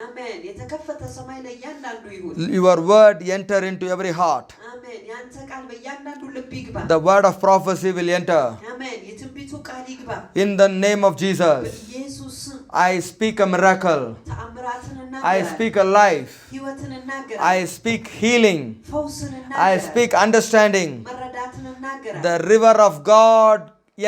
Amen. የተከፈተ ሰማይ ለእያንዳንዱ ይሁን። Your word enter into every heart. Amen. ያንተ ቃል በእያንዳንዱ ልብ ይግባ። The word of prophecy will enter. Amen. የትንቢቱ ቃል ይግባ። In the name of Jesus, በኢየሱስ ስም I speak a miracle. ተአምራትን I እናገራለሁ። speak a life. ሕይወትን I እናገራለሁ። speak healing. ፈውስን I እናገራለሁ። speak understanding. መረዳትን እናገራለሁ። The river of God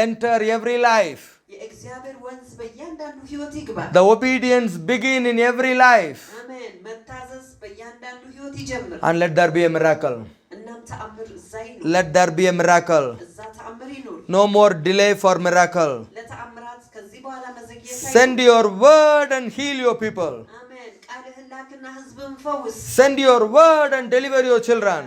enter every life. የእግዚአብሔር ወንዝ በእያንዳንዱ ሕይወት ይግባ። The obedience begin in every life. አሜን። መታዘዝ በእያንዳንዱ ሕይወት ይጀምር። And let there be a miracle. እናም ተአምር እዛ ይኑር። Let there be a miracle. እዛ ተአምር ይኑር። No more delay for miracle. ለተአምራት ከዚህ በኋላ መዘግየት አይኑር። Send your word and heal your people. አሜን። ቃልህን ላክና ሕዝብህን ፈውስ። Send your word and deliver your children.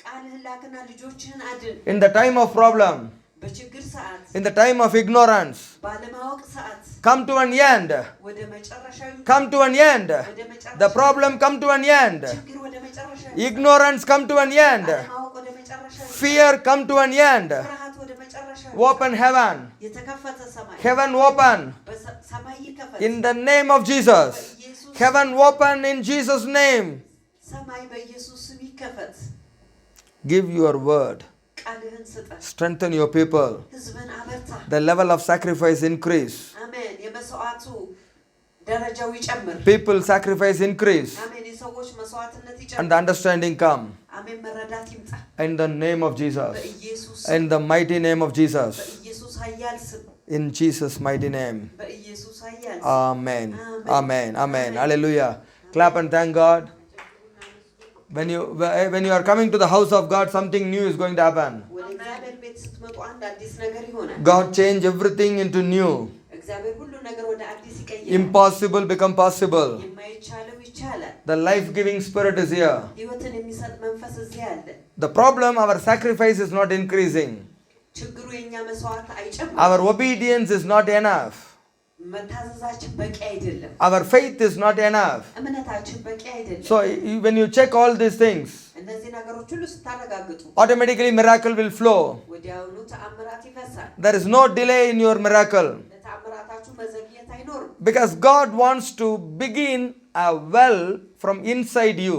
ቃልህን ላክና ልጆችህን አድን። In the time of problem, በችግር ሰዓት፣ in the time of ignorance, ባለማወቅ ሰዓት come to an end. ወደ መጨረሻው Come to an end. ወደ መጨረሻው The problem come to an end. ችግር ወደ መጨረሻው Ignorance come to an end. ባለማወቅ ወደ መጨረሻው Fear come to an end. ፍርሃት ወደ መጨረሻው Open heaven. የተከፈተ ሰማይ Heaven open. ሰማይ ይከፈት። In the name of Jesus. Heaven open in Jesus' name. ሰማይ በኢየሱስ ስም ይከፈት። Give your word. ቃልህን ስጠን። Strengthen your people. ሕዝብን አበርታ። The level of sacrifice increase. አሜን። የመስዋዕቱ ደረጃው ይጨምር። People sacrifice increase. አሜን። የሰዎች መስዋዕትነት And ይጨምር። the understanding come. አሜን። መረዳት ይምጣ። In the name of Jesus. በኢየሱስ In the mighty name of Jesus. በኢየሱስ ኃያል ስም In Jesus' mighty name. በኢየሱስ ኃያል ስም Amen. Amen. Amen. Amen. Hallelujah. Clap and thank God. When you are coming to the house of God, something new is going to happen. ወደ እግዚአብሔር ቤት ስትመጡ አንድ አዲስ ነገር ይሆናል። God change everything into new. እግዚአብሔር ሁሉ ነገር ወደ አዲስ ይቀይራል። Impossible become possible. የማይቻለው ይቻላል። The life-giving spirit is here. ሕይወትን የሚሰጥ መንፈስ እዚህ አለ። The problem, our sacrifice is not increasing. ችግሩ የኛ መስዋዕት አይጨምርም። Our obedience is not enough. መታዘዛችን በቂ አይደለም። Our faith is not enough. እምነታችን በቂ አይደለም። So when you check all these things, እነዚህ ነገሮች ሁሉ ስታረጋግጡ automatically miracle will flow. ወዲያውኑ ተአምራት ይፈሳል። There is no delay in your miracle. ለተአምራታችሁ መዘግየት አይኖርም። Because God wants to begin a well from inside you.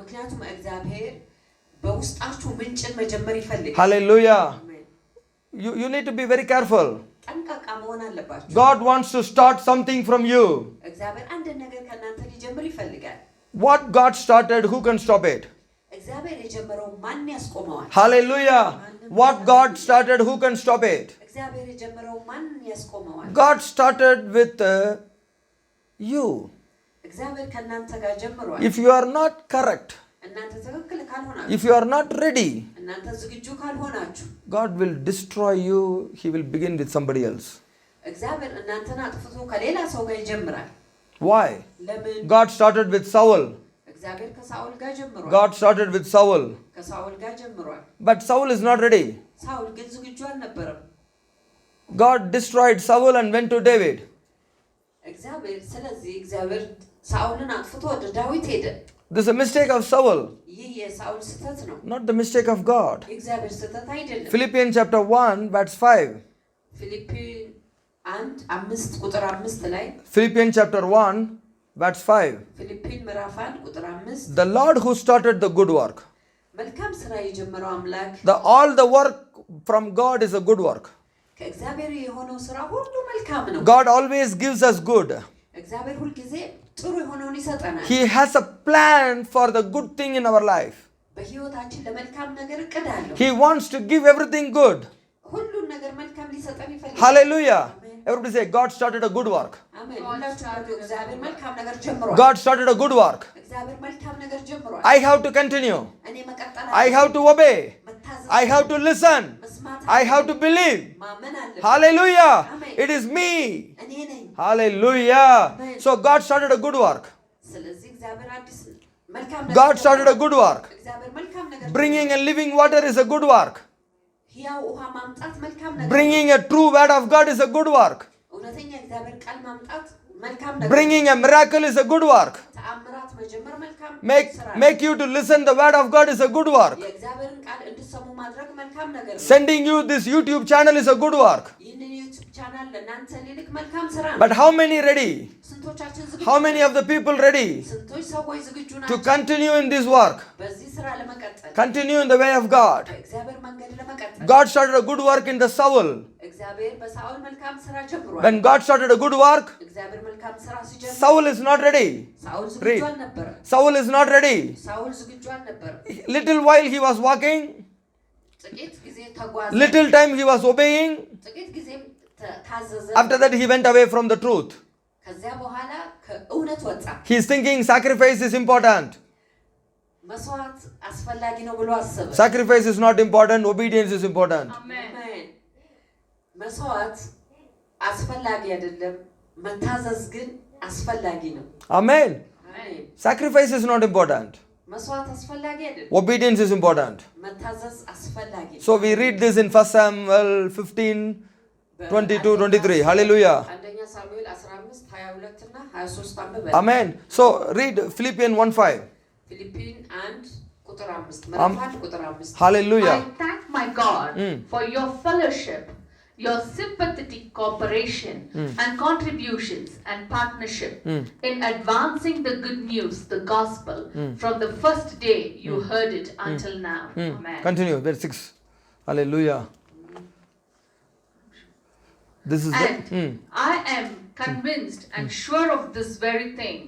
ምክንያቱም እግዚአብሔር በውስጣችሁ ምንጭን መጀመር ይፈልጋል። Hallelujah. አሜን። You need to be very careful. ጠንቃቃ መሆን አለባችሁ። God wants to start something from you. እግዚአብሔር አንድ ነገር ከእናንተ ሊጀምር ይፈልጋል። What God started, who can stop it? እግዚአብሔር የጀመረው ማን ያስቆመዋል? Hallelujah. What God started, who can stop it? እግዚአብሔር የጀመረው ማን ያስቆመዋል? God started with you. እግዚአብሔር ከእናንተ ጋር ጀምሯል። If you are not correct, እናንተ ትክክል ካልሆናችሁ፣ if you are not ready, እናንተ ዝግጁ ካልሆናችሁ God will destroy you. He will begin with somebody else. እግዚአብሔር እናንተን አጥፍቶ ከሌላ ሰው ጋር ይጀምራል። Why? ለምን? God started with Saul. እግዚአብሔር ከሳኦል ጋር ጀምሯል። God started with Saul. ከሳኦል ጋር ጀምሯል። But Saul is not ready. ሳኦል ግን ዝግጁ አልነበረም። God destroyed Saul and went to David. ስለዚህ እግዚአብሔር ሳኦልን አጥፍቶ ወደ ዳዊት ሄደ። This is a mistake of Saul, ይህ የሳኦል ስህተት ነው፣ not the mistake of God. የእግዚአብሔር ስህተት አይደለም። Philippians chapter 1 verse 5. ፊልጵስዩስ 1:5 ላይ Philippians chapter 1 verse 5. ፊልጵስዩስ ምዕራፍ 1:5 The Lord who started the good work. መልካም ስራ የጀመረው አምላክ All the work from God is a good work. ከእግዚአብሔር የሆነው ስራ ሁሉ መልካም ነው። God always gives us good. እግዚአብሔር ሁልጊዜ ጥሩ የሆነውን ይሰጠናል። He has a plan for the good thing in our life. በህይወታችን ለመልካም ነገር እቅድ አለው። He wants to give everything good. ሁሉን ነገር መልካም ሊሰጠን ይፈልጋል። Hallelujah. Everybody say, God started a good work. አሜን። ሁላችሁ እግዚአብሔር መልካም ነገር ጀምሯል። God started a good work. እግዚአብሔር መልካም ነገር ጀምሯል። I have to continue. እኔ መቀጠል I have to obey. መታዘዝ፣ I have to listen. መስማት፣ I have to believe. ማመን አለ። Hallelujah. Amen. It is me. እኔ ነኝ። Hallelujah. Amen. So God started a good work. ስለዚህ እግዚአብሔር አዲስ መልካም God started a good work. እግዚአብሔር መልካም ነገር Bringing a living water is a good work. ሕያው ውሃ ማምጣት መልካም ነገር Bringing a true word of God is a good work. እውነተኛ እግዚአብሔር ቃል ማምጣት መልካም ነገር Bringing a miracle is a good work. ተአምራት መጀመር መልካም ስራ Make you to listen the word of God is a good work. የእግዚአብሔርን ቃል እንድትሰሙ ማድረግ መልካም ነገር ነው። Sending you this YouTube channel is a good work. ይህንን ዩቲዩብ ቻናል ለእናንተ ሊልክ መልካም ስራ ነው። But how many ready? ስንቶቻችን ዝግጁ? How many of the people ready ስንቶች ሰዎች ዝግጁ to ናቸው? continue in this work? በዚህ ስራ ለመቀጠል Continue in the way of God. በእግዚአብሔር መንገድ ለመቀጠል God started a good work in the Saul. እግዚአብሔር በሳኦል መልካም ስራ ጀምሯል። When God started a good work, እግዚአብሔር መልካም ስራ ሲጀምር Saul is not ready. ሳኦል Read. ዝግጁ አልነበረም። Saul is not ready. ሳኦል ዝግጁ አልነበረም። Little while he was walking, ጥቂት ጊዜ ተጓዘ። little time he was obeying. ጥቂት ጊዜም ታዘዘ። After that he went away from the truth. ከዚያ በኋላ ከእውነት ወጣ። He is thinking sacrifice is important. መስዋዕት አስፈላጊ ነው ብሎ አሰበ። Sacrifice is not important, obedience is important. አሜን። መስዋዕት አስፈላጊ አይደለም፣ መታዘዝ ግን አስፈላጊ ነው። Amen. አሜን። Sacrifice is not important. መስዋዕት አስፈላጊ አይደለም፣ Obedience is important. መታዘዝ አስፈላጊ ነው። So we read this in 1 Samuel 15, 22, 23. Hallelujah. አንደኛ ሳሙኤል 15 22 እና 23 አንብበን። Amen. So read Philippians 1:5. ፊሊፒን 1 ቁጥር 5 ምዕራፍ 1 ቁጥር 5 Hallelujah. I thank my God for your fellowship, your sympathetic cooperation and contributions and partnership in advancing the good news, the gospel, from the first day you heard it until now. Amen. Continue. Verse 6. Hallelujah. This is And I am convinced and sure of this very thing,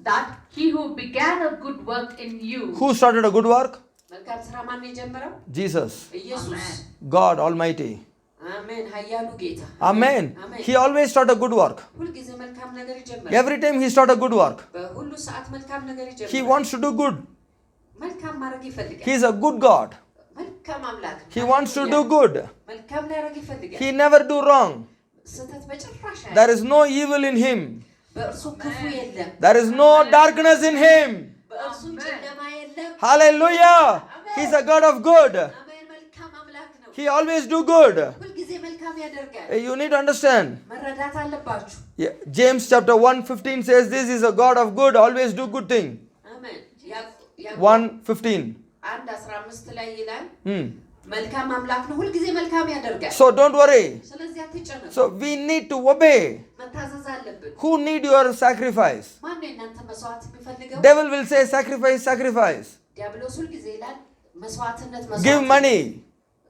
that he who began a good work in you, Who started a good work? መልካም ስራ ማን የጀመረው? Jesus. ኢየሱስ። God Almighty. አሜን። ኃያሉ ጌታ። Amen. Amen. He always started a good work. ሁልጊዜ መልካም ነገር ይጀምራል። Every time he started a good work. በሁሉ ሰዓት መልካም ነገር ይጀምራል። He wants to do good. መልካም ማድረግ ይፈልጋል። He is a good God. መልካም አምላክ። He wants to do good. መልካም ሊያደርግ ይፈልጋል። He never do wrong. ስህተት በጭራሽ አይደለም። There is no evil in him. በእርሱ ክፉ የለም። There is no darkness in him. በእርሱ ጨለማ የለም። Hallelujah. He's a God of good. አሜን። መልካም አምላክ ነው። He always do good. ሁልጊዜ መልካም ያደርጋል። You need to understand. መረዳት አለባችሁ። Yeah, James chapter 1:15 says this is a God of good, always do good thing. አሜን። 1:15. 1:15 ላይ ይላል Hmm. መልካም አምላክ ነው፣ ሁልጊዜ መልካም ያደርጋል። So don't worry. ስለዚህ አትጨነቁ። So we need to obey. መታዘዝ አለብን። Who need your sacrifice? ማን ነው እናንተ መስዋዕት የሚፈልገው? Devil will say sacrifice, sacrifice. ዲያብሎስ ሁልጊዜ ይላል መስዋዕትነት Give money.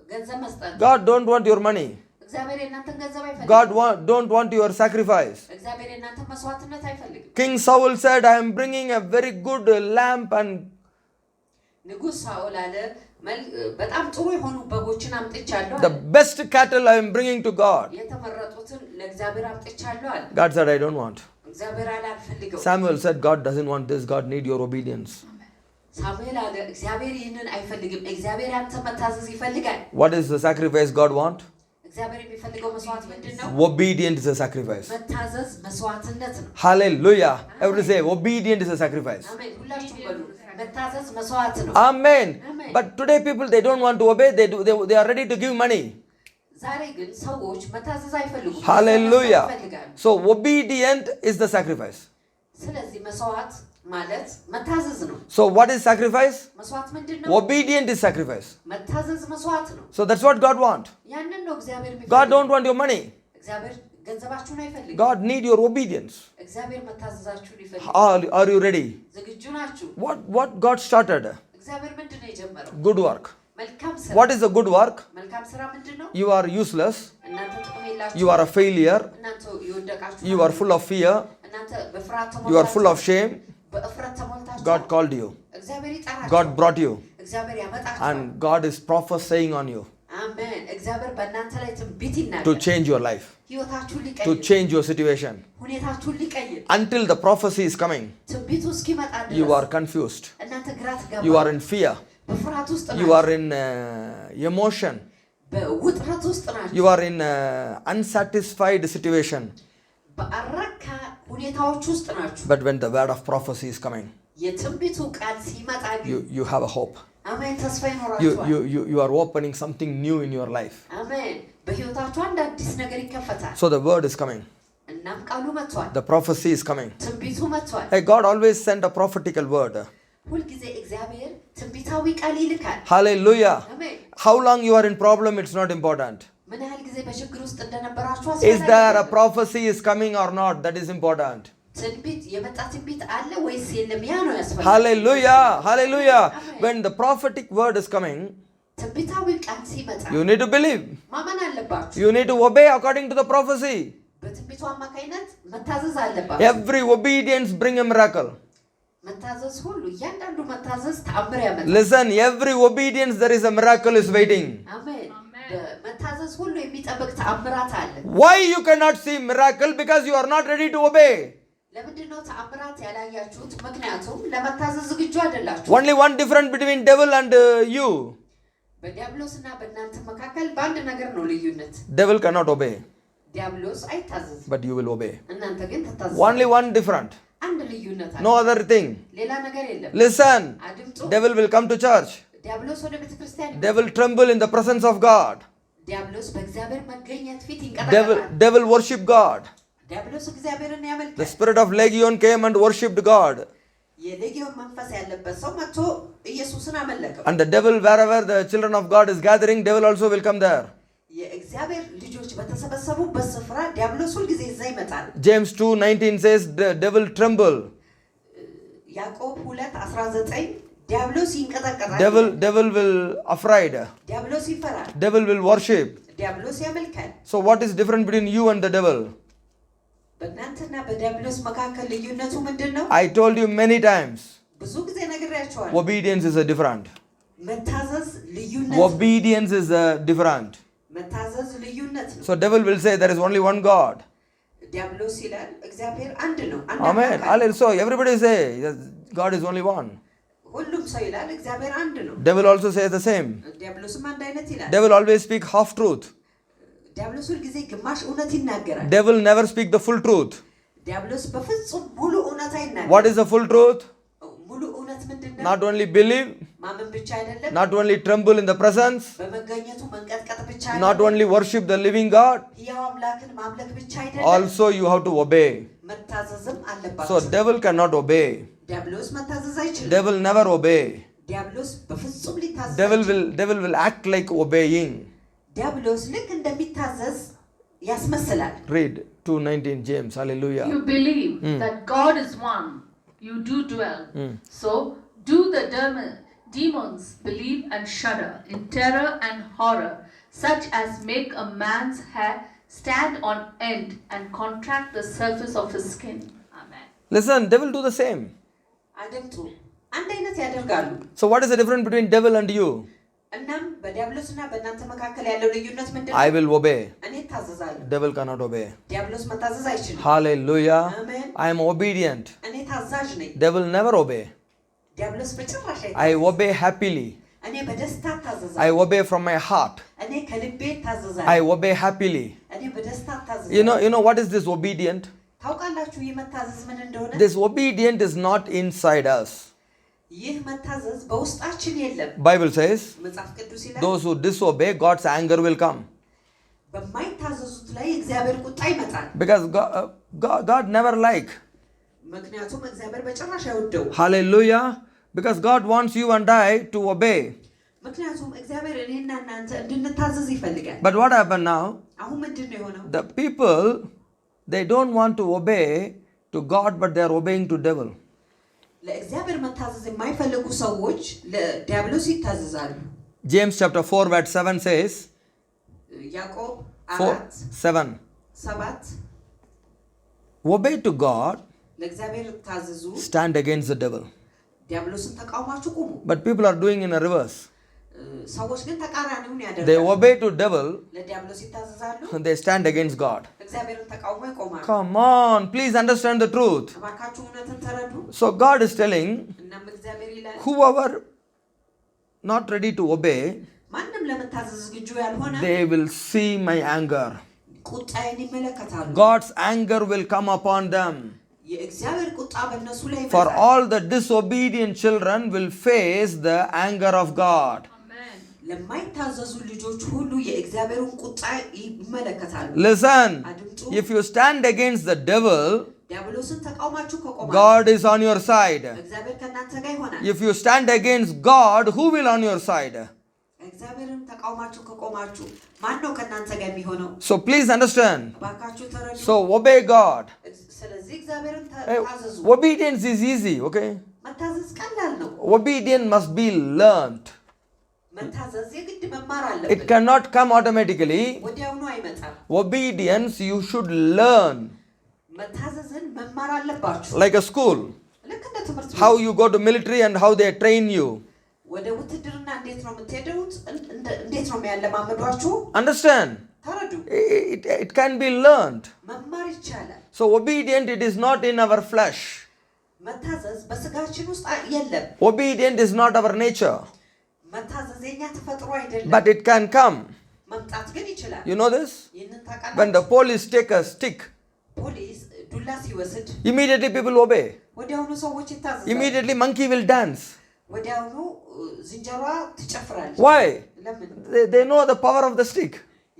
ገንዘብ መስጠት። God don't want your money. እግዚአብሔር የእናንተን ገንዘብ አይፈልግም። God don't want your sacrifice. እግዚአብሔር የእናንተን መስዋዕትነት አይፈልግም። King Saul said, I am bringing a very good lamp and ንጉሥ ሳኦል አለ በጣም ጥሩ የሆኑ በጎችን አምጥቻለሁ the best cattle I am bringing to God. የተመረጡትን ለእግዚአብሔር አምጥቻለሁ አለ። God said, I don't want. እግዚአብሔር አለ አልፈልገው። Samuel said, God doesn't want this. God need your obedience. ሳሙኤል አለ እግዚአብሔር ይህንን አይፈልግም፣ እግዚአብሔር ያንተ መታዘዝ ይፈልጋል። What is the sacrifice God want? እግዚአብሔር የሚፈልገው መስዋዕት ምንድን ነው? Obedience is a sacrifice. መታዘዝ መስዋዕትነት ነው። Hallelujah. Everybody say, obedience is a sacrifice. አሜን። ሁላችሁም በሉ መታዘዝ መስዋዕት ነው። Amen. Amen. But today people, they don't want to obey. They are ready to give money. ዛሬ ግን ሰዎች መታዘዝ አይፈልጉም። Hallelujah. ይፈልጋሉ። So obedient is the sacrifice. ስለዚህ መስዋዕት ማለት መታዘዝ ነው። So what is sacrifice? መስዋዕት ምንድን ነው? Obedient is sacrifice. መታዘዝ መስዋዕት ነው። So that's what God want. ያንን ነው እግዚአብሔር God የሚፈልገው። don't want your money. እግዚአብሔር ገንዘባችሁን አይፈልግም። God need your obedience. እግዚአብሔር መታዘዛችሁን ይፈልጋል። Are you ready? ዝግጁ ናችሁ? What God started? እግዚአብሔር ምንድን ነው የጀመረው? Good work. መልካም ስራ። What is the good work? መልካም ስራ ምንድን ነው? You are useless. እናንተ ጥቅም የላችሁ። You are a failure. እናንተ የወደቃችሁ። You are full of fear. እናንተ በፍርሃት You are full of ተሞልታችሁ። shame. በእፍረት ተሞልታችሁ። God called you. እግዚአብሔር ይጠራችሁ። God brought you. እግዚአብሔር ያመጣችሁ። And God is prophesying on you አሜን። እግዚአብሔር በእናንተ ላይ ትንቢት to ይናገራል። change your life, ህይወታችሁን to ሊቀይር፣ change your situation. ሁኔታችሁን ሊቀይር፣ Until the prophecy is coming, ትንቢቱ እስኪመጣ you ድረስ are confused. እናንተ ግራ ትገባ። You are in fear. በፍርሃት ውስጥ You ናችሁ። are in emotion. በውጥረት ውስጥ ናችሁ። You are in unsatisfied situation. በአረካ ሁኔታዎች ውስጥ ናችሁ። But when the word of prophecy is coming, የትንቢቱ ቃል ሲመጣ ግን you have a hope. አሜን ተስፋ ይኖራችኋል። You are opening something new in your life. አሜን በህይወታችሁ አንድ አዲስ ነገር ይከፈታል። So the word is coming. እናም ቃሉ መጥቷል። The prophecy is coming. ትንቢቱ መጥቷል። Hey, God always sent a prophetical word. ሁልጊዜ እግዚአብሔር ትንቢታዊ ቃል ይልካል። Hallelujah. አሜን How long you are in problem, it's not important. ምን ያህል ጊዜ በችግር ውስጥ እንደነበራችሁ Is there a prophecy is coming or not? That is important. ትንቢት የመጣ ትንቢት አለ ወይስ የለም? ያ ነው ያስፈልጋል። Hallelujah. Hallelujah. When the prophetic word is coming, ትንቢታዊ ቃል ሲመጣ you need to believe. ማመን አለባችሁ። You need to obey according to the prophecy. በትንቢቱ አማካይነት መታዘዝ አለባችሁ። Every obedience bring a miracle. መታዘዝ ሁሉ እያንዳንዱ መታዘዝ ተአምር ያመጣል። Listen, every obedience there is a miracle is waiting. አሜን። መታዘዝ ሁሉ የሚጠብቅ ተአምራት አለ። Why you cannot see miracle? Because you are not ready to obey. ለምንድነው ተአምራት ያላያችሁት? ምክንያቱም ለመታዘዝ ዝግጁ አይደላችሁ። Only one difference between devil and you. በዲያብሎስና በእናንተ መካከል በአንድ ነገር ነው ልዩነት። Devil cannot obey. ዲያብሎስ አይታዘዝም። But you will obey. እናንተ ግን ትታዘዛላችሁ። Only one different. አንድ ልዩነት አለ። No other thing. ሌላ ነገር የለም። Listen. አድምጡ። Devil will come to church. ዲያብሎስ ወደ ቤተክርስቲያን ይመጣል። Devil tremble in the presence of God. ዲያብሎስ በእግዚአብሔር መገኘት ፊት ይንቀጠቀጣል። Devil worship God. ዲያብሎስ እግዚአብሔርን ያመልካል። The spirit of Legion came and worshipped God. የሌጊዮን መንፈስ ያለበት ሰው መጥቶ ኢየሱስን አመለከው። And the devil, wherever the children of God is gathering, devil also will come there. የእግዚአብሔር ልጆች በተሰበሰቡበት ስፍራ ዲያብሎስ ሁልጊዜ እዛ ይመጣል። James 2:19 says the devil tremble. ያዕቆብ 2:19 ዲያብሎስ ይንቀጠቀጣል። Devil will afraid. ዲያብሎስ ይፈራል። Devil will worship. ዲያብሎስ ያመልካል። So what is different between you and the devil? በእናንተና በዲያብሎስ መካከል ልዩነቱ ምንድነው? I told you many times. ብዙ ጊዜ ነግሬያችኋለሁ። Obedience is a different. መታዘዝ ልዩነት። Obedience is a different. መታዘዝ ልዩነት ነው። So devil will say there is only one God. ዲያብሎስ ይላል እግዚአብሔር አንድ ነው። አንድ Amen. አምላክ አለ። Hallelujah. So everybody say God is only one. ሁሉም ሰው ይላል እግዚአብሔር አንድ ነው። Devil also says the same. ዲያብሎስም አንድ አይነት ይላል። Devil always speak half truth. ዲያብሎስ ሁልጊዜ ግማሽ እውነት ይናገራል። Devil never speak the full truth. ዲያብሎስ በፍጹም ሙሉ እውነት አይናገርም። What is the full truth? ሙሉ እውነት ምንድነው? Not only believe, ማመን ብቻ አይደለም። not only tremble in the presence, በመገኘቱ መንቀጥቀጥ ብቻ not አይደለም። only worship the living God, ሕያው አምላክን ማምለክ ብቻ አይደለም። also you have to obey. መታዘዝም አለባችሁ። So devil cannot obey. ዲያብሎስ መታዘዝ አይችልም። Devil never obey. ዲያብሎስ በፍጹም ሊታዘዝ Devil will act like obeying. ዲያብሎስ ልክ እንደሚታዘዝ ያስመስላል። Read 2:19 James. Hallelujah. You believe that God is one, you do dwell. So do the demons believe and shudder in terror and horror, such as make a man's hair stand on end and contract the surface of his skin. Amen. Listen, devil do the same. አድምጡ፣ አንድ አይነት ያደርጋሉ። So what is the difference between devil and you? እናም በዲያብሎስና በእናንተ መካከል ያለው ልዩነት ምንድነው? I will obey. እኔ ታዘዛለሁ። Devil cannot obey. ዲያብሎስ መታዘዝ አይችልም። Hallelujah. Amen. I am obedient. እኔ ታዛዥ ነኝ። Devil never obey. ዲያብሎስ በጭራሽ I አይታዘዝም። obey happily. እኔ በደስታ I ታዘዛለሁ። obey from my heart. እኔ ከልቤ ታዘዛለሁ። I obey happily. እኔ በደስታ ታዘዛለሁ። You know what is this obedient? ታውቃላችሁ ይህ መታዘዝ ምን እንደሆነ? This obedient is not inside us. ይህ መታዘዝ በውስጣችን የለም። Bible says, መጽሐፍ ቅዱስ ይላል those who disobey, God's anger will come. በማይታዘዙት ላይ እግዚአብሔር ቁጣ ይመጣል። Because God never like. ምክንያቱም እግዚአብሔር በጭራሽ አይወደው። Hallelujah. Because God wants you and I to obey. ምክንያቱም እግዚአብሔር እኔና እናንተ እንድንታዘዝ ይፈልጋል። But what happened now? አሁን ምንድን ነው የሆነው? The people, they don't want to obey to God, but they are obeying to devil. ለእግዚአብሔር መታዘዝ የማይፈልጉ ሰዎች ለዲያብሎስ ይታዘዛሉ። James chapter 4 verse 7 says, ያዕቆብ 4:7 obey to God, ለእግዚአብሔር ታዘዙ፣ stand against the devil. ዲያብሎስን ተቃውማችሁ ቁሙ። But people are doing in a reverse. ሰዎች ግን ተቃራኒውን They ያደርጋሉ። obey to devil ለዲያብሎስ ይታዘዛሉ፣ and they stand against God. እግዚአብሔርን ተቃውሞ ይቆማሉ። Come on, please understand the truth. እባካችሁ እውነትን ተረዱ። So God is telling, እናም እግዚአብሔር ይላል whoever not ready to obey, ማንም ለመታዘዝ ዝግጁ ያልሆነ they will see my anger. ቁጣዬን ይመለከታሉ። God's anger will come upon them. የእግዚአብሔር ቁጣ በእነሱ ላይ For ይመጣል። all the disobedient children will face the anger of God. Amen. ለማይታዘዙ ልጆች ሁሉ የእግዚአብሔርን ቁጣ ይመለከታሉ። Listen, አድምጡ። if you stand against the devil, ዲያብሎስን ተቃውማችሁ ከቆማችሁ God is on your side. እግዚአብሔር ከእናንተ ጋር ይሆናል። If you stand against God, who will on your side? እግዚአብሔርን ተቃውማችሁ ከቆማችሁ ማን ነው ከናንተ ጋር የሚሆነው? So please understand. ባካችሁ ተረዱ። So obey God. ስለዚህ እግዚአብሔርን Hey, ታዘዙ። obedience is easy, okay? መታዘዝ ቀላል ነው። Obedience must be learned. መታዘዝ የግድ መማር It አለብን። cannot come automatically. ወዲያውኑ አይመጣም። Obedience you should learn. መታዘዝን መማር አለባችሁ። Like a school. ልክ እንደ ትምህርት ቤት How you go to military and how they train you. ወደ ውትድርና እንዴት ነው የምትሄዱት? እንዴት ነው የሚያለማመዷችሁ? Understand? ተረዱ። It can be learned. መማር ይቻላል። So obedient, it is not in our flesh. መታዘዝ በስጋችን ውስጥ የለም። Obedient is not our nature. መታዘዝ የኛ ተፈጥሮ አይደለም። But it can come. መምጣት ግን ይችላል። You know this? ይህንን ታውቃላችሁ? When the police take a stick, ፖሊስ ዱላ ሲወስድ immediately people obey. ወዲያውኑ ሰዎች ይታዘዛሉ። Immediately monkey will dance. ወዲያውኑ ዝንጀሯ ትጨፍራለች። Why? ለምን? They know the power of the stick.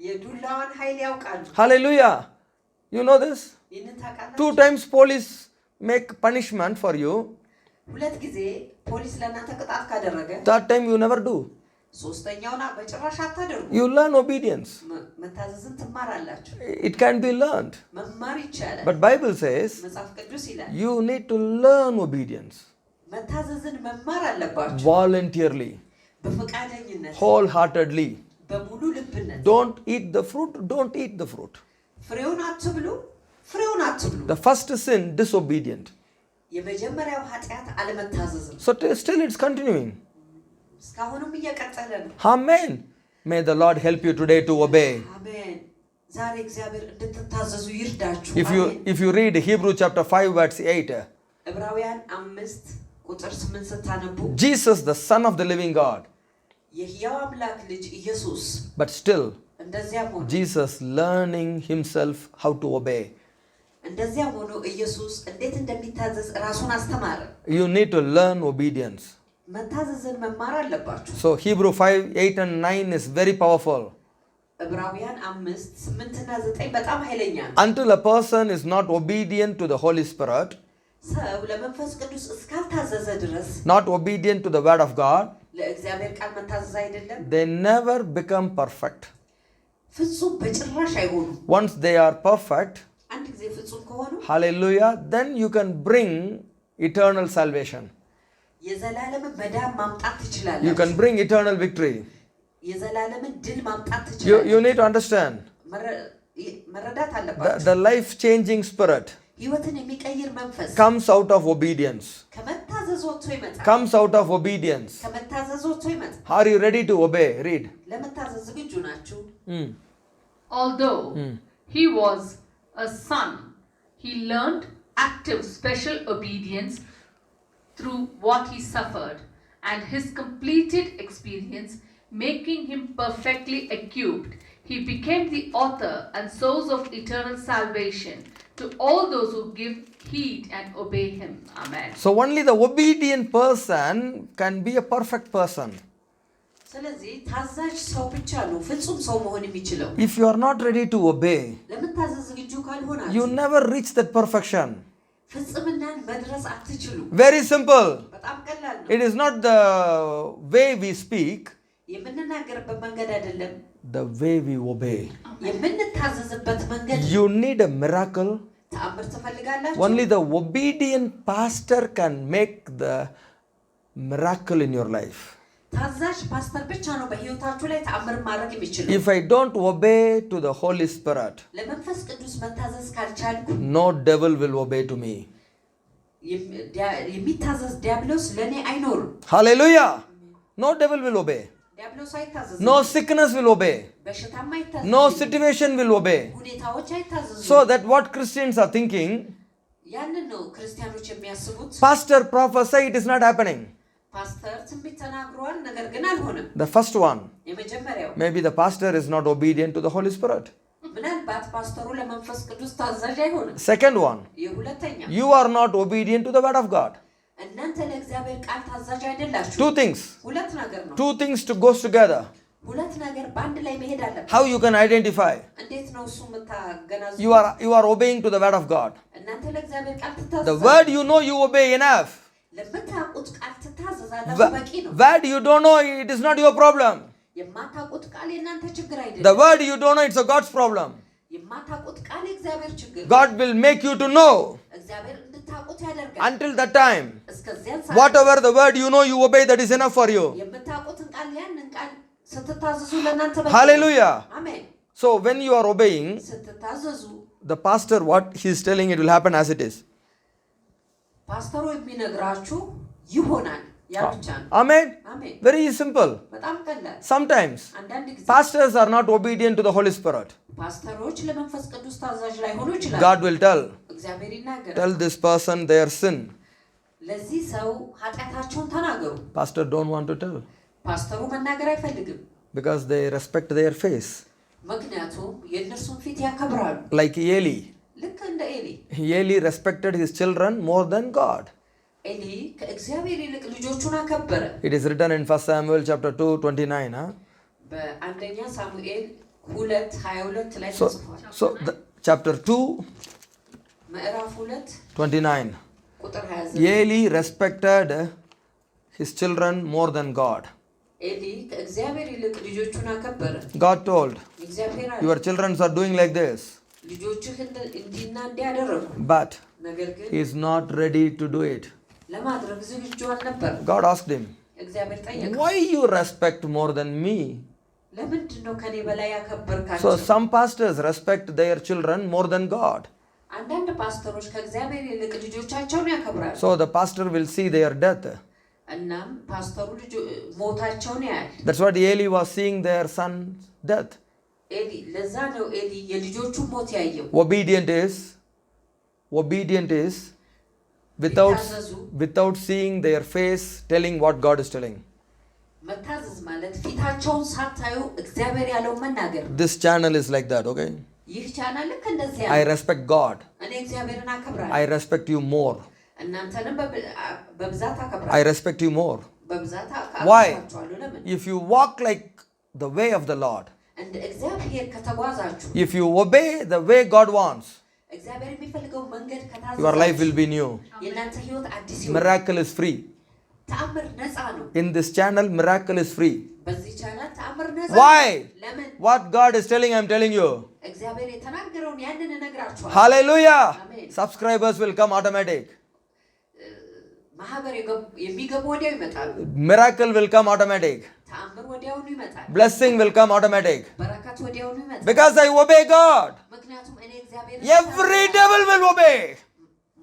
የዱላዋን ኃይል ያውቃሉ። Hallelujah. You know this? ይህንን ታውቃላችሁ? 2 times police make punishment for you. ሁለት ጊዜ ፖሊስ ለእናንተ ቅጣት ካደረገ That time you never do. ሶስተኛውን በጭራሽ አታደርጉ። You learn obedience. መታዘዝን ትማራላችሁ። It can be learned. መማር ይቻላል። But Bible says መጽሐፍ ቅዱስ ይላል you need to learn obedience መታዘዝን መማር አለባችሁ። voluntarily, በፈቃደኝነት wholeheartedly. በሙሉ ልብነት። Don't eat the fruit. Don't eat the fruit. ፍሬውን አትብሉ፣ ፍሬውን አትብሉ። The first sin, disobedient. የመጀመሪያው ኃጢአት አለመታዘዝ ነው። So still it's continuing. እስካሁንም እየቀጠለ ነው። Amen. May the Lord help you today to obey. አሜን። ዛሬ እግዚአብሔር እንድትታዘዙ ይርዳችሁ። If you read Hebrew chapter 5 verse 8, ዕብራውያን 5 ቁጥር 8 ስታነቡ Jesus, the Son of the living God, የሕያው አምላክ ልጅ ኢየሱስ but still እንደዚያም ሆኖ Jesus learning himself how to obey. እንደዚያም ሆኖ ኢየሱስ እንዴት እንደሚታዘዝ ራሱን አስተማረ። You need to learn obedience. መታዘዝን መማር አለባችሁ። So Hebrew 5, 8 and 9 is very powerful. ዕብራውያን 5 8 እና 9 በጣም ኃይለኛ ነው። Until a person is not obedient to the Holy Spirit, ሰው ለመንፈስ ቅዱስ እስካልታዘዘ ድረስ not obedient to the word of God, ለእግዚአብሔር ቃል መታዘዝ አይደለም they never become perfect. ፍጹም በጭራሽ አይሆኑም። Once they are perfect, አንድ ጊዜ ፍጹም ከሆኑ hallelujah, then you can bring eternal salvation. የዘላለምን መዳን ማምጣት You ትችላላችሁ። can bring eternal victory. የዘላለምን ድል ማምጣት You ትችላላችሁ። need to understand መረዳት አለባችሁ። the life-changing spirit ህይወትን የሚቀይር መንፈስ comes out of obedience. ከመታዘዝ ወጥቶ ይመጣል። Comes out of obedience. ከመታዘዝ ወጥቶ ይመጣል። Are you ready to obey? Read. ለመታዘዝ ዝግጁ ናችሁ? Although he was a son, he learned active special obedience through what he suffered, and his completed experience making him perfectly equipped. He became the author and source of eternal salvation to all those who give heed and obey him. Amen. So only the obedient person can be a perfect person. ስለዚህ ታዛዥ ሰው ብቻ ነው ፍጹም ሰው መሆን የሚችለው። If you are not ready to obey, ለመታዘዝ ዝግጁ ካልሆናችሁ you never reach that perfection. ፍጽምናን መድረስ አትችሉ። Very simple. በጣም ቀላል ነው። It is not the way we speak, የምንናገርበት መንገድ አይደለም፣ the way we obey. የምንታዘዝበት መንገድ። You need a miracle. ተአምር ትፈልጋላችሁ? Only the obedient pastor can make the miracle in your life. ታዛዥ ፓስተር ብቻ ነው በህይወታችሁ ላይ ተአምር ማድረግ የሚችለው። If I don't obey to the Holy Spirit, ለመንፈስ ቅዱስ መታዘዝ ካልቻልኩ no devil will obey to me. የሚታዘዝ ዲያብሎስ ለኔ አይኖርም። Hallelujah. No devil will obey. ዲያብሎስ አይታዘዝም። No sickness will obey. በሽታም አይታዘዝም። No situation will obey. ሁኔታዎች አይታዘዙም። So that what Christians are thinking, ያንን ነው ክርስቲያኖች የሚያስቡት። pastor prophesy, it is not happening. ፓስተር ትንቢት ተናግሯል፣ ነገር ግን አልሆነም። The first one, የመጀመሪያው maybe the pastor is not obedient to the Holy Spirit. ምናልባት ፓስተሩ ለመንፈስ ቅዱስ ታዛዥ አይሆንም። Second one, የሁለተኛ you are not obedient to the word of God. እናንተ ለእግዚአብሔር ቃል ታዛዥ አይደላችሁ። Two things. ሁለት ነገር ነው። Two things to goes together. ሁለት ነገር በአንድ ላይ መሄድ አለበት። How you can identify? እንዴት ነው እሱ የምታገናዝቡ? You are obeying to the word of God. እናንተ ለእግዚአብሔር ቃል The ትታዘዛላችሁ። word you know, you obey enough. ለምታውቁት ቃል ትታዘዛላችሁ፣ በቂ ነው። Word you don't know, it is not your problem. የማታውቁት ቃል የእናንተ ችግር The አይደለም። word you don't know, it's a God's problem. የማታውቁት ቃል የእግዚአብሔር ችግር ነው። God will make you to know. እግዚአብሔር እንድታውቁት ያደርጋል። Until that time, እስከዚያን ሰዓት whatever the word you know, you obey, that is enough for you. የምታውቁትን ቃል ያንን ቃል ስትታዘዙ ለእናንተ በቂ ነው። Hallelujah. አሜን። So when you are obeying, ስትታዘዙ the pastor, what he is telling, it will happen as it is. ፓስተሩ የሚነግራችሁ ይሆናል። ያ ብቻ ነው። Amen. አሜን። Very simple. በጣም ቀላል። Sometimes አንዳንድ ጊዜ pastors are not obedient to the Holy Spirit. ፓስተሮች ለመንፈስ ቅዱስ ታዛዥ ላይሆኑ ይችላሉ። God will tell እግዚአብሔር ይናገራል። this person their sin. ለዚህ ሰው ኃጢአታቸውን ተናገሩ። Pastor don't want to tell ፓስተሩ መናገር አይፈልግም። because they respect their face. ምክንያቱም የእነርሱን ፊት ያከብራሉ። Like Eli. ልክ እንደ ኤሊ። Eli respected his children more than God. ኤሊ ከእግዚአብሔር ይልቅ ልጆቹን አከበረ። It is written in 1 Samuel chapter 2:29. በአንደኛ ሳሙኤል 2:22 ላይ So, ተጽፏል። chapter 2, ምዕራፍ 29. ቁጥር 29 Eli respected his children more than God. ኤሊ ከእግዚአብሔር ይልቅ ልጆቹን አከበረ። God told, እግዚአብሔር አለ your children are doing like this, ልጆችህ እንዲና እንዲያደረጉ but ነገር ግን he is not ready to do it. ለማድረግ ዝግጁ አልነበረም። God asked him, እግዚአብሔር ጠየቀ፣ why you respect more than me? ለምንድን ነው ከኔ በላይ So ያከበርካቸው? some pastors respect their children more than God. አንዳንድ ፓስተሮች ከእግዚአብሔር ይልቅ ልጆቻቸውን ያከብራሉ። So the pastor will see their death. እናም ፓስተሩ ሞታቸውን ያያል። That's what Eli was seeing their son's death. ኤሊ ለዛ ነው ኤሊ የልጆቹን ሞት ያየው። Obedient is without seeing their face telling what God is telling. መታዘዝ ማለት ፊታቸውን ሳታዩ እግዚአብሔር ያለውን መናገር። This channel is like that, okay? ይህ ቻናል ልክ እንደዚያ I ነው። respect God. እኔ እግዚአብሔርን አከብራለሁ። I respect you more. እናንተንም በብዛት I አከብራለሁ። respect you more. በብዛት Why? አከብራችኋለሁ። ለምን? If you walk like the way of the Lord, እንደ እግዚአብሔር ከተጓዛችሁ፣ if you obey the way God wants, እግዚአብሔር የሚፈልገው መንገድ your life ከታዘዛችሁ will be new. የእናንተ ህይወት አዲስ ይሆናል። Miracle is free. ተአምር ነፃ ነው። In this channel, miracle is free. በዚህ ቻናል ተአምር ነፃ Why? ነው። ለምን? What God is telling, I'm telling you. እግዚአብሔር የተናገረውን ያንን እነግራችኋለሁ። Hallelujah. Amen. Subscribers will come automatic. ማህበር የሚገቡ ወዲያው ይመጣሉ። Miracle will come automatic. ተአምር ወዲያውኑ ይመጣል። Blessing will come automatic. በረከት ወዲያውኑ ይመጣል። Because I obey God. ምክንያቱም እኔ እግዚአብሔር Every devil will obey.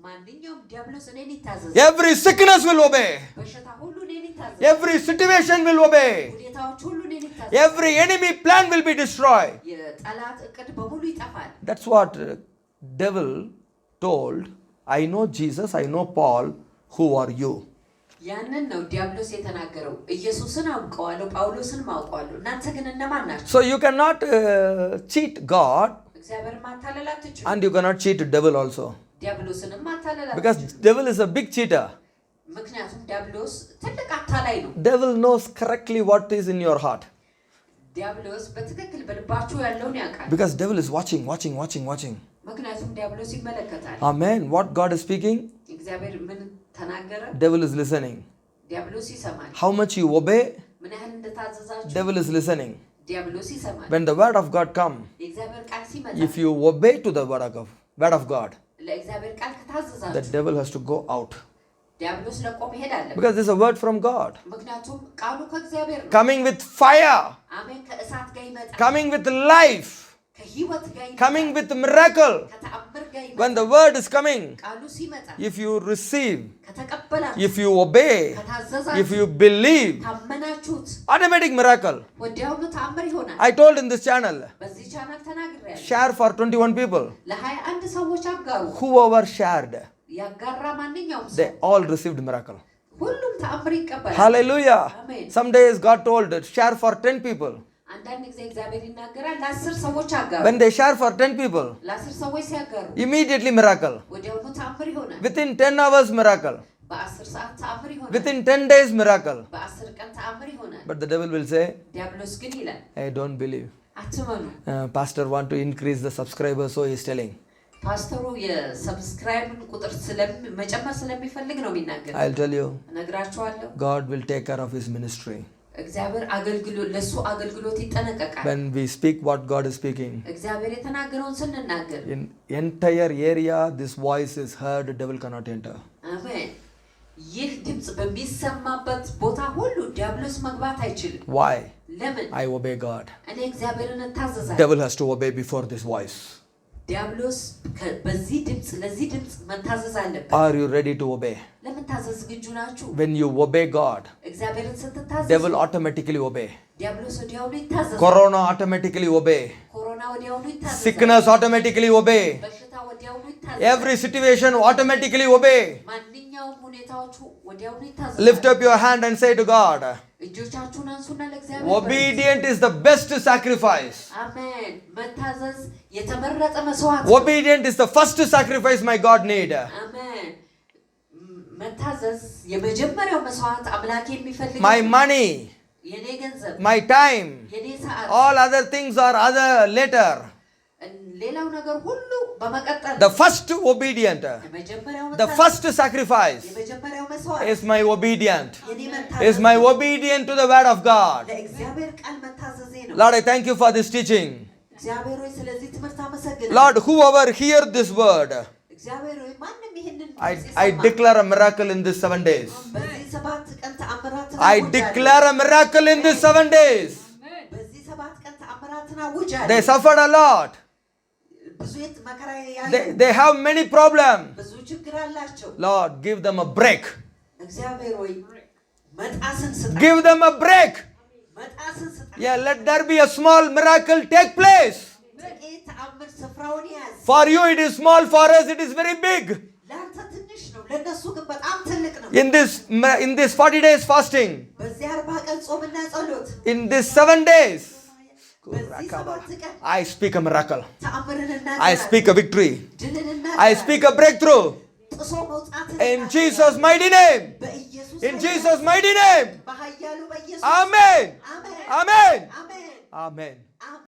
ማንኛውም ዲያብሎስ እኔን ይታዘዝ። Every sickness will obey. በሽታ ሁሉ እኔን ይታዘዝ። Every situation will obey. ሁኔታዎች ሁሉ እኔን ይታዘዝ። Every enemy plan will be destroyed. የጠላት እቅድ በሙሉ ይጠፋል። That's what devil told. I know Jesus, I know Paul. Who are you? ያንን ነው ዲያብሎስ የተናገረው። ኢየሱስን አውቀዋለሁ፣ ጳውሎስን አውቀዋለሁ፣ እናንተ ግን እነማን ናችሁ? So you cannot cheat God, እግዚአብሔር ማታለል አትችሉ። and you cannot cheat devil also. ዲያብሎስንም ማታለል አትችሉ። Because devil is a big cheater. ምክንያቱም ዲያብሎስ ትልቅ አታላይ ነው። Devil knows correctly what is in your heart. ዲያብሎስ በትክክል በልባችሁ ያለውን ያውቃል። Because devil is watching. ምክንያቱም ዲያብሎስ ይመለከታል። Amen. What God is speaking, እግዚአብሔር ምን ተናገረ? devil is listening. ዲያብሎስ ይሰማል። How much you obey, ምን ያህል እንደታዘዛችሁ devil is listening. ዲያብሎስ ይሰማል። When the word of God come, የእግዚአብሔር ቃል ሲመጣ if you obey to the word of God, ለእግዚአብሔር ቃል the ከታዘዛችሁ devil has to go out. ዲያብሎስ ለቆ መሄድ አለበት። Because this is a word from God. ምክንያቱም ቃሉ ከእግዚአብሔር ነው። Coming with fire, አሜን። ከእሳት ጋር ይመጣል። coming with life, ከህይወት ጋር ይመጣል። coming with miracle. ከተአምር ጋር ይመጣል። When the word is coming, ቃሉ ሲመጣ if you receive, ከተቀበላችሁ፣ if you obey, ከታዘዛችሁ፣ if you believe, ካመናችሁት automatic miracle. ወዲያውኑ ተአምር ይሆናል። I told in this channel, በዚህ ቻናል ተናግሬያለሁ። share for 21 people. ለ21 ሰዎች አጋሩ። Whoever shared, ያጋራ ማንኛውም they ሰው all received miracle. ሁሉም ተአምር ይቀበላል። Hallelujah. Amen. Some days God told, share for 10 people. አንዳንድ ጊዜ እግዚአብሔር ይናገራል። ለ10 ሰዎች አጋሩ። When they share for 10 people, ለ10 ሰዎች ሲያጋሩ immediately miracle. ወዲያውኑ ተአምር ይሆናል። Within 10 hours miracle. በ10 ሰዓት ተአምር ይሆናል። Within 10 days miracle. በ10 ቀን ተአምር ይሆናል። But the devil will say, ዲያብሎስ ግን ይላል I don't believe. አትመኑ። Pastor want to increase the subscribers, so he is telling. ፓስተሩ የሰብስክራይብን ቁጥር መጨመር ስለሚፈልግ ነው የሚናገር። I'll tell you, እነግራችኋለሁ። God will take care of his ministry. እግዚአብሔር አገልግሎት ለሱ አገልግሎት ይጠነቀቃል። When we speak what God is speaking, እግዚአብሔር የተናገረውን ስንናገር in entire area this voice is heard, the devil cannot enter. አሜን። ይህ ድምጽ በሚሰማበት ቦታ ሁሉ ዲያብሎስ መግባት አይችልም። Why? ለምን? I obey God. እኔ እግዚአብሔርን እታዘዛለሁ። Devil has to obey before this voice. ዲያብሎስ በዚህ ድምጽ ለዚህ ድምጽ መታዘዝ አለበት። Are you ready to obey? ለመታዘዝ ዝግጁ ናችሁ? When you obey God, እግዚአብሔርን ስትታዘዙ devil automatically obey. ዲያብሎስ ወዲያውኑ ይታዘዛል። Corona automatically obey. ኮሮና ወዲያውኑ ይታዘዛል። Sickness automatically obey. በሽታ ወዲያውኑ ይታዘዛል። Every situation automatically obey. ማንኛውም ሁኔታዎቹ ወዲያውኑ ይታዘዛል። Lift up your hand and say to God, እጆቻችሁን አንሱና ለእግዚአብሔር obedient is the best sacrifice. አሜን። መታዘዝ የተመረጠ መስዋዕት። Obedient is the first sacrifice my God need. አሜን። መታዘዝ የመጀመሪያው መስዋዕት አምላክ የሚፈልግ My money, የኔ ገንዘብ፣ my time, የኔ ሰዓት፣ all other things are other later. ሌላው ነገር ሁሉ በመቀጠል The first obedient, የመጀመሪያው the first sacrifice የመጀመሪያው መስዋዕት is my obedient. የኔ Is መታዘዝ my obedient to the word of God. ለእግዚአብሔር ቃል መታዘዜ ነው። Lord, I thank you for this teaching. እግዚአብሔር ሆይ ስለዚህ ትምህርት አመሰግናለሁ። Lord, whoever hear this word, እግዚአብሔር ሆይ ማንንም ይሄንን I declare a miracle in these 7 days. በዚህ 7 ቀን ተአምራትን I declare a miracle in these 7 days. በዚህ 7 ቀን ተአምራትን አውጃለሁ። They suffered a lot. ብዙ መከራ ያዩ They have many problems. ብዙ ችግር አላቸው። Lord, give them a break. እግዚአብሔር ሆይ መጣስን ስጣ። Give them a break. መጣስን ስጣ። Yeah, let there be a small miracle take place. ጥቂት ተአምር ስፍራውን ያዝ። For you it is small, for us it is very big. ለአንተ ትንሽ ነው፣ ለነሱ ግን በጣም ትልቅ ነው። In this 40 days fasting, በዚህ 40 ቀን ጾምና ጸሎት፣ in these 7 days, በዚህ 7 ቀን I speak a miracle. ተአምርን I እናገራለን። speak a victory. ድልን I እናገራለን። speak a breakthrough. ጥሶ መውጣትን In እናገራለን። Jesus' mighty name. በኢየሱስ In Jesus' mighty name. በኃያሉ በኢየሱስ Amen. አሜን Amen. አሜን Amen.